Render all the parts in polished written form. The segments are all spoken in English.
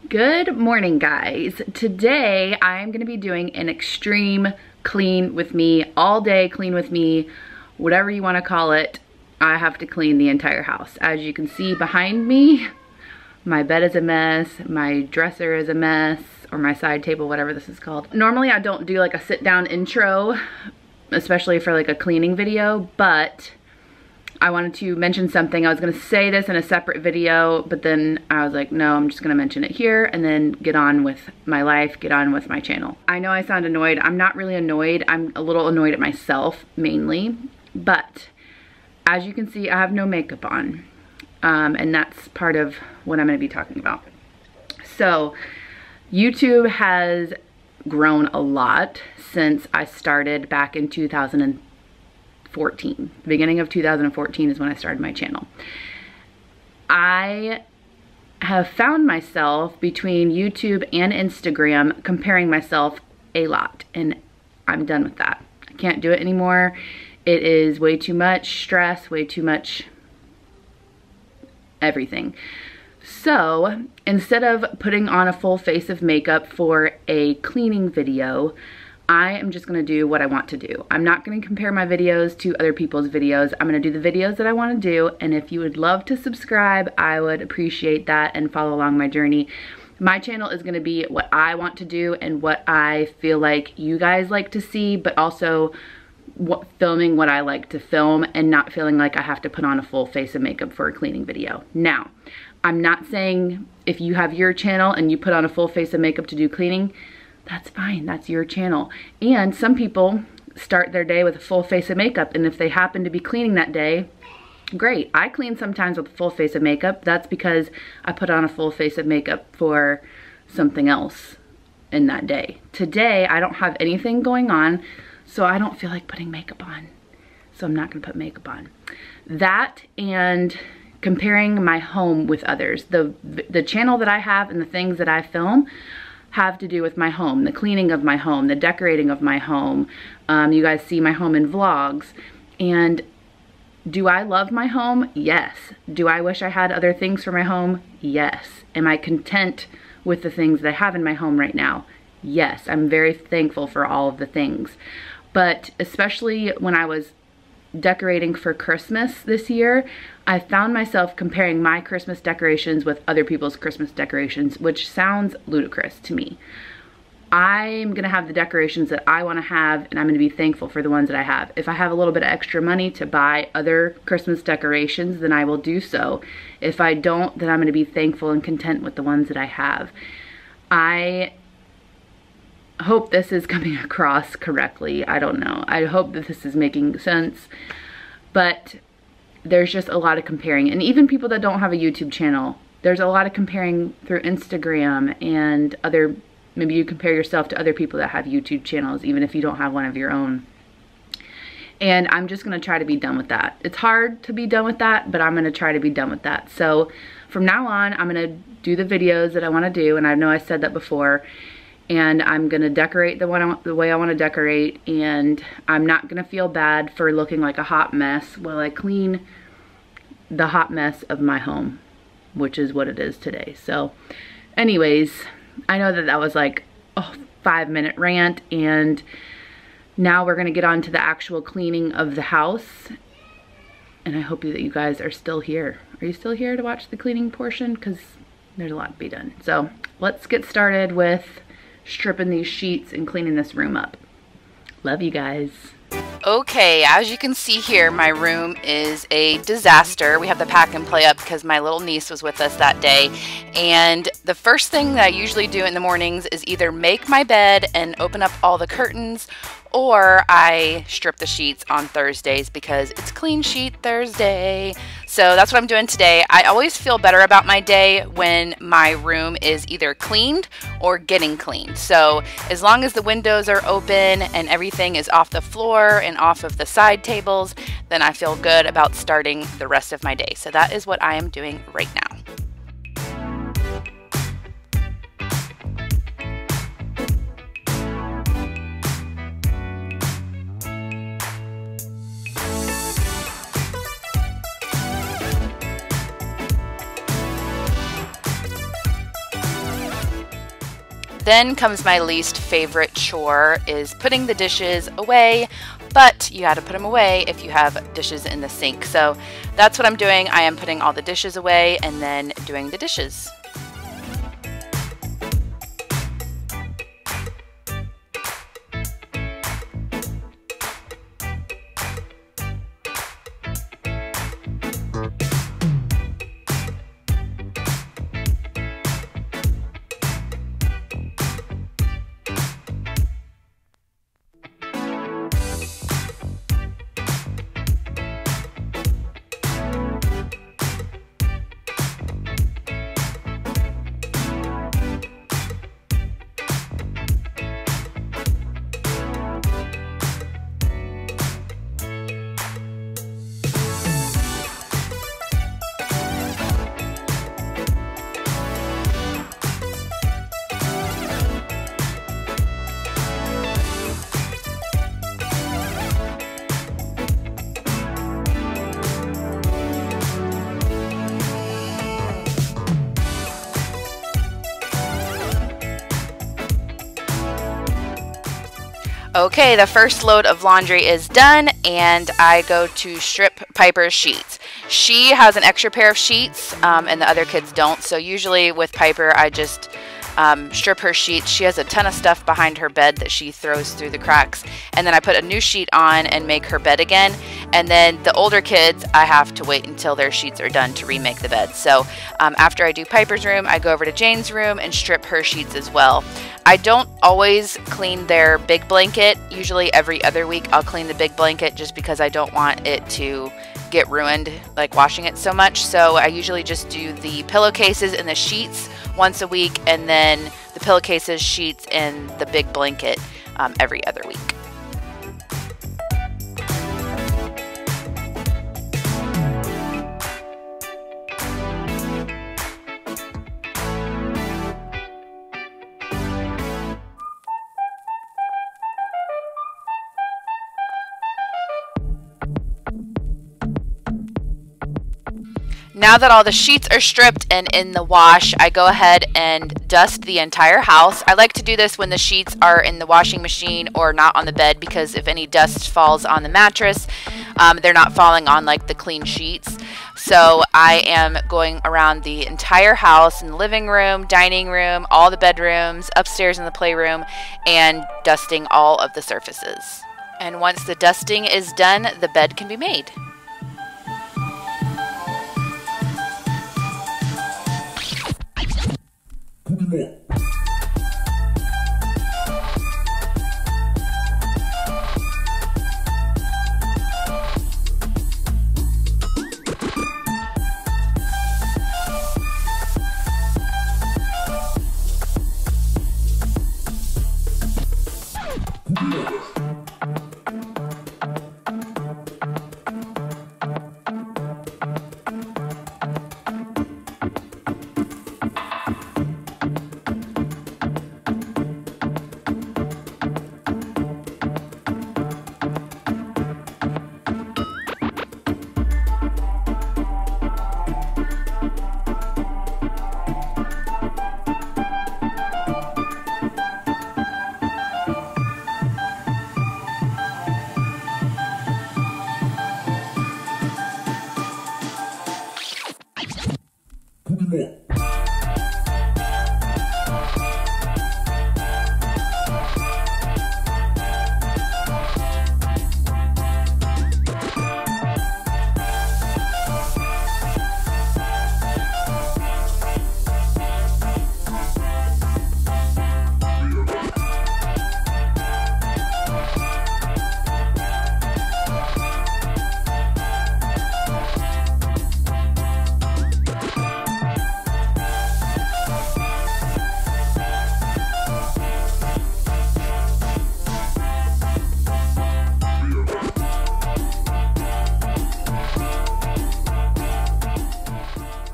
Good morning, guys. Today I'm gonna be doing an extreme clean with me, all day clean with me, whatever you wanna call it. I have to clean the entire house. As you can see behind me, my bed is a mess, my dresser is a mess, or my side table, whatever this is called. Normally I don't do like a sit down intro, especially for like a cleaning video, but I wanted to mention something. I was gonna say this in a separate video, but then I was like, no, I'm just gonna mention it here and then get on with my life, get on with my channel. I know I sound annoyed. I'm not really annoyed. I'm a little annoyed at myself mainly, but as you can see, I have no makeup on. And that's part of what I'm gonna be talking about. So YouTube has grown a lot since I started back in 2014. The beginning of 2014 is when I started my channel. I have found myself between YouTube and Instagram comparing myself a lot, and I'm done with that. I can't do it anymore. It is way too much stress, way too much everything. So instead of putting on a full face of makeup for a cleaning video, I am just gonna do what I want to do. I'm not gonna compare my videos to other people's videos. I'm gonna do the videos that I wanna do, and if you would love to subscribe, I would appreciate that and follow along my journey. My channel is gonna be what I want to do and what I feel like you guys like to see, but also filming what I like to film and not feeling like I have to put on a full face of makeup for a cleaning video. Now, I'm not saying if you have your channel and you put on a full face of makeup to do cleaning, that's fine, that's your channel. And some people start their day with a full face of makeup, and if they happen to be cleaning that day, great. I clean sometimes with a full face of makeup. That's because I put on a full face of makeup for something else in that day. Today, I don't have anything going on, so I don't feel like putting makeup on. So I'm not gonna put makeup on. That and comparing my home with others. The channel that I have and the things that I film have to do with my home, the cleaning of my home, the decorating of my home. You guys see my home in vlogs. And do I love my home? Yes. Do I wish I had other things for my home? Yes. Am I content with the things that I have in my home right now? Yes. I'm very thankful for all of the things. But especially when I was decorating for Christmas this year, I found myself comparing my Christmas decorations with other people's Christmas decorations, which sounds ludicrous to me. I'm gonna have the decorations that I wanna have, and I'm gonna be thankful for the ones that I have. If I have a little bit of extra money to buy other Christmas decorations, then I will do so. If I don't, then I'm gonna be thankful and content with the ones that I have. I hope this is coming across correctly. I don't know. I hope that this is making sense, but there's just a lot of comparing. And even people that don't have a YouTube channel, there's a lot of comparing through Instagram and other, maybe you compare yourself to other people that have YouTube channels, even if you don't have one of your own. And I'm just gonna try to be done with that. It's hard to be done with that, but I'm gonna try to be done with that. So from now on, I'm gonna do the videos that I wanna do, and I know I said that before, and I'm gonna decorate the way I wanna decorate, and I'm not gonna feel bad for looking like a hot mess while I clean the hot mess of my home, which is what it is today. So anyways, I know that that was like a 5-minute rant, and now we're gonna get on to the actual cleaning of the house, and I hope that you guys are still here. Are you still here to watch the cleaning portion? Because there's a lot to be done. So let's get started with stripping these sheets and cleaning this room up. Love you guys. Okay, as you can see here, my room is a disaster. We have the pack and play up because my little niece was with us that day. And the first thing that I usually do in the mornings is either make my bed and open up all the curtains, or I strip the sheets on Thursdays because it's Clean Sheet Thursday. So that's what I'm doing today. I always feel better about my day when my room is either cleaned or getting cleaned. So as long as the windows are open and everything is off the floor and off of the side tables, then I feel good about starting the rest of my day. So that is what I am doing right now. Then comes my least favorite chore, is putting the dishes away, but you got to put them away if you have dishes in the sink. So that's what I'm doing. I am putting all the dishes away and then doing the dishes. Okay, the first load of laundry is done, and I go to strip Piper's sheets. She has an extra pair of sheets, and the other kids don't, so usually with Piper, I just strip her sheets. She has a ton of stuff behind her bed that she throws through the cracks, and then I put a new sheet on and make her bed again. And then the older kids, I have to wait until their sheets are done to remake the bed. So after I do Piper's room, I go over to Jane's room and strip her sheets as well. I don't always clean their big blanket. Usually every other week I'll clean the big blanket just because I don't want it to get ruined, like washing it so much. So I usually just do the pillowcases and the sheets once a week, and then the pillowcases, sheets, and the big blanket every other week. Now that all the sheets are stripped and in the wash, I go ahead and dust the entire house. I like to do this when the sheets are in the washing machine or not on the bed, because if any dust falls on the mattress, they're not falling on like the clean sheets. So I am going around the entire house, in the living room, dining room, all the bedrooms, upstairs in the playroom, and dusting all of the surfaces. And once the dusting is done, the bed can be made.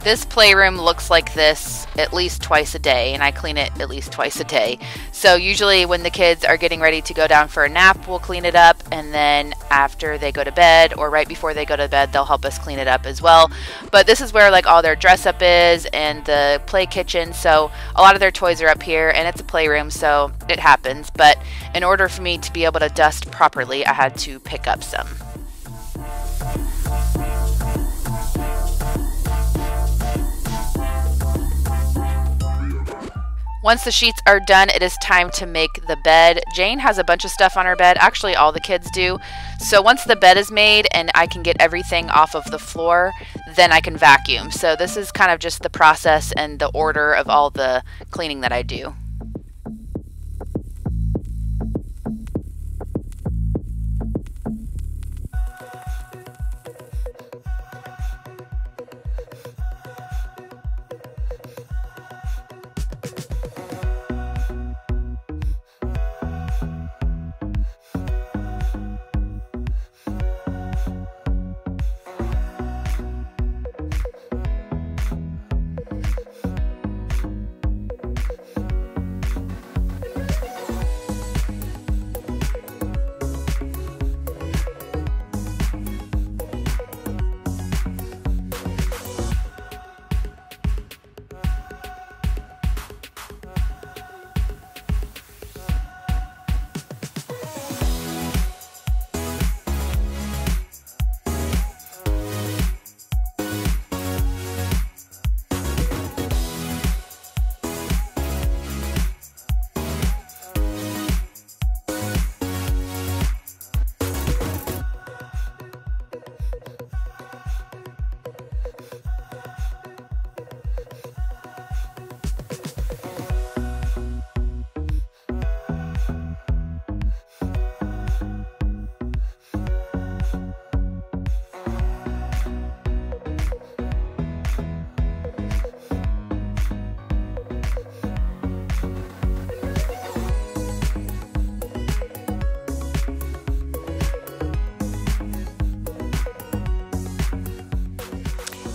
This playroom looks like this at least twice a day, and I clean it at least twice a day. So usually when the kids are getting ready to go down for a nap, we'll clean it up, and then after they go to bed or right before they go to bed, they'll help us clean it up as well. But this is where like all their dress up is and the play kitchen, so a lot of their toys are up here, and it's a playroom, so it happens. But in order for me to be able to dust properly, I had to pick up some. Once the sheets are done, it is time to make the bed. Jane has a bunch of stuff on her bed. Actually, all the kids do. So once the bed is made and I can get everything off of the floor, then I can vacuum. So this is kind of just the process and the order of all the cleaning that I do.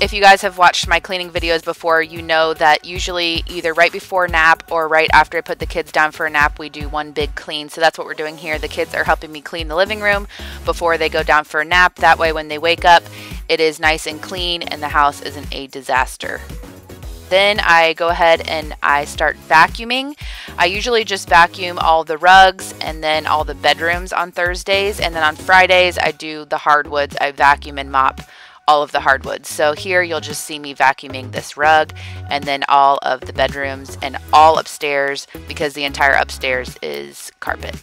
If you guys have watched my cleaning videos before, you know that usually either right before nap or right after I put the kids down for a nap, we do one big clean. So that's what we're doing here. The kids are helping me clean the living room before they go down for a nap. That way when they wake up, it is nice and clean and the house isn't a disaster. Then I go ahead and I start vacuuming. I usually just vacuum all the rugs and then all the bedrooms on Thursdays. And then on Fridays, I do the hardwoods. I vacuum and mop all of the hardwoods. So here you'll just see me vacuuming this rug and then all of the bedrooms and all upstairs because the entire upstairs is carpet.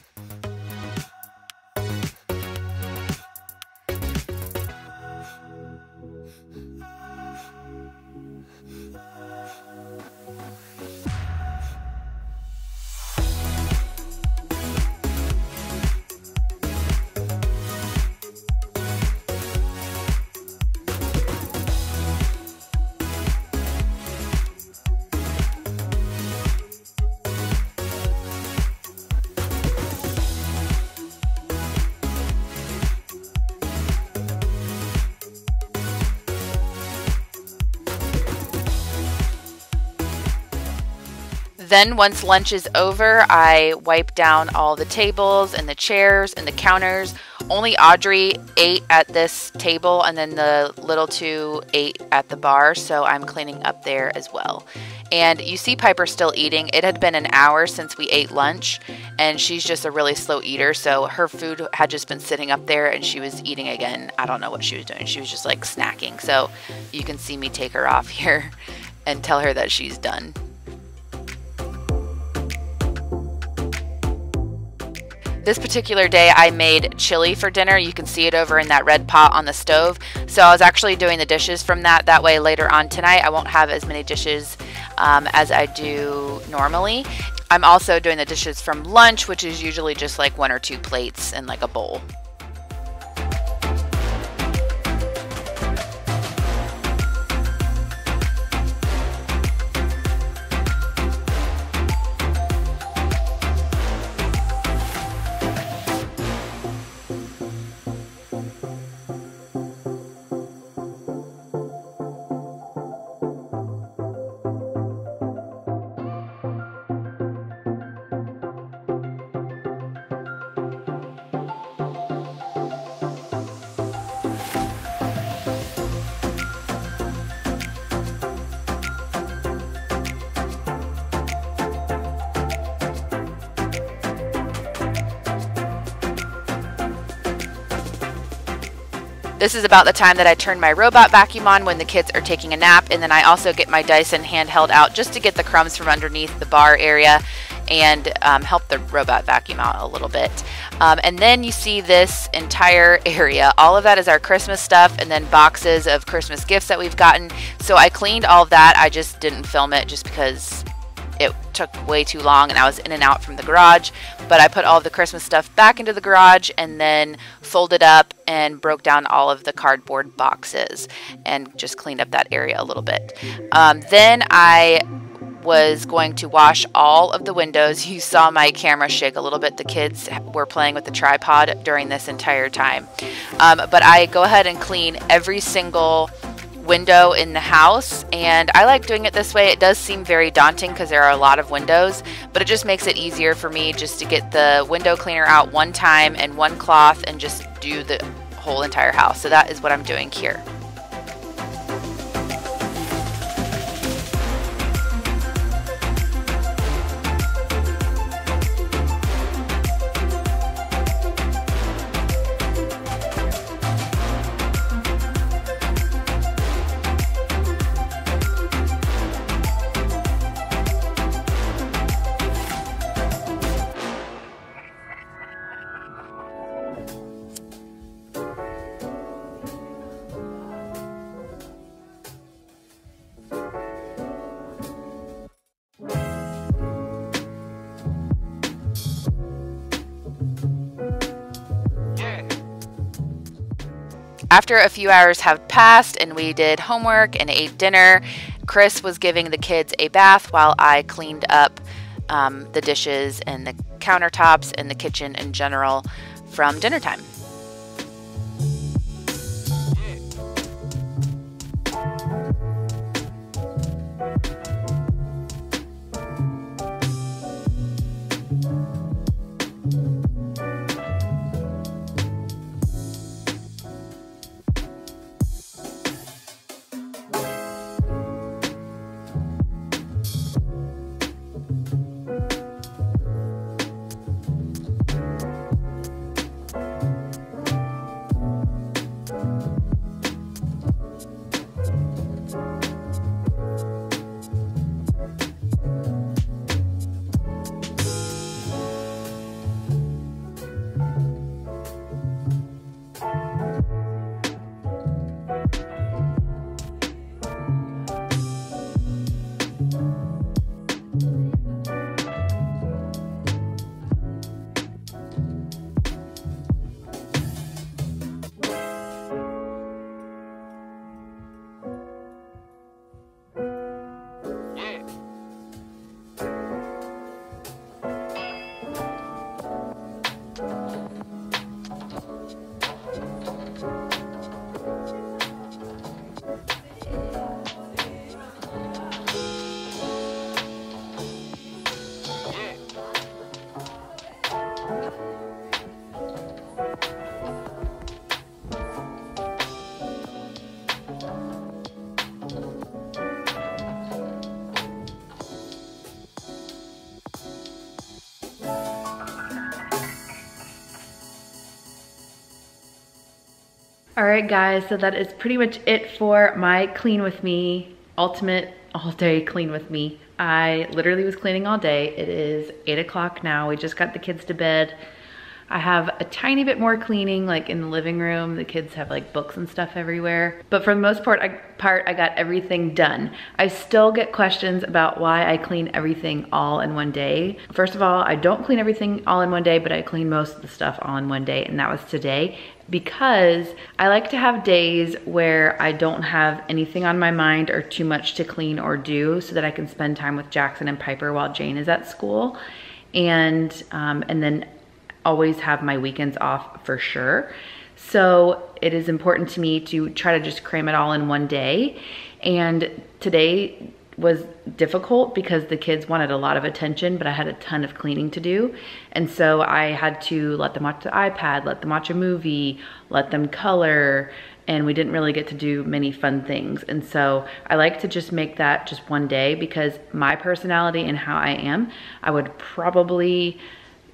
Then once lunch is over, I wipe down all the tables and the chairs and the counters. Only Audrey ate at this table and then the little two ate at the bar, so I'm cleaning up there as well. And you see Piper still eating. It had been an hour since we ate lunch, and she's just a really slow eater, so her food had just been sitting up there and she was eating again. I don't know what she was doing. She was just like snacking. So you can see me take her off here and tell her that she's done. This particular day I made chili for dinner. You can see it over in that red pot on the stove. So I was actually doing the dishes from that. That way later on tonight I won't have as many dishes as I do normally. I'm also doing the dishes from lunch, which is usually just like 1 or 2 plates and like a bowl. This is about the time that I turn my robot vacuum on when the kids are taking a nap, and then I also get my Dyson handheld out just to get the crumbs from underneath the bar area and help the robot vacuum out a little bit. And then you see this entire area. All of that is our Christmas stuff, and then boxes of Christmas gifts that we've gotten. So I cleaned all of that. I just didn't film it just because it took way too long and I was in and out from the garage. But I put all of the Christmas stuff back into the garage and then folded up and broke down all of the cardboard boxes and just cleaned up that area a little bit. Then I was going to wash all of the windows. You saw my camera shake a little bit. The kids were playing with the tripod during this entire time. But I go ahead and clean every single window in the house, and I like doing it this way. It does seem very daunting because there are a lot of windows, but it just makes it easier for me just to get the window cleaner out one time and one cloth and just do the whole entire house. So that is what I'm doing here. After a few hours have passed and we did homework and ate dinner, Chris was giving the kids a bath while I cleaned up the dishes and the countertops and the kitchen in general from dinner time. Alright guys, so that is pretty much it for my clean with me, ultimate all day clean with me. I literally was cleaning all day. It is 8 o'clock now. We just got the kids to bed. I have a tiny bit more cleaning like in the living room. The kids have like books and stuff everywhere. But for the most part, I got everything done. I still get questions about why I clean everything all in one day. First of all, I don't clean everything all in one day, but I clean most of the stuff all in one day, and that was today. Because I like to have days where I don't have anything on my mind or too much to clean or do, so that I can spend time with Jackson and Piper while Jane is at school. And then always have my weekends off for sure. So it is important to me to try to just cram it all in one day. And today was difficult because the kids wanted a lot of attention, but I had a ton of cleaning to do. And so I had to let them watch the iPad, let them watch a movie, let them color, and we didn't really get to do many fun things. And so I like to just make that just one day, because my personality and how I am, I would probably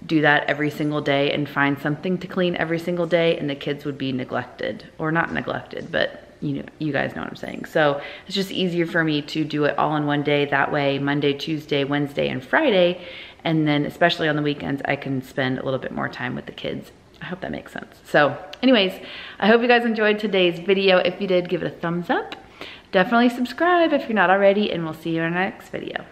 do that every single day and find something to clean every single day, and the kids would be neglected, or not neglected, but you know, you guys know what I'm saying. So it's just easier for me to do it all in one day. That way, Monday, Tuesday, Wednesday, and Friday, and then especially on the weekends, I can spend a little bit more time with the kids. I hope that makes sense. So anyways, I hope you guys enjoyed today's video. If you did, give it a thumbs up. Definitely subscribe if you're not already, and we'll see you in our next video.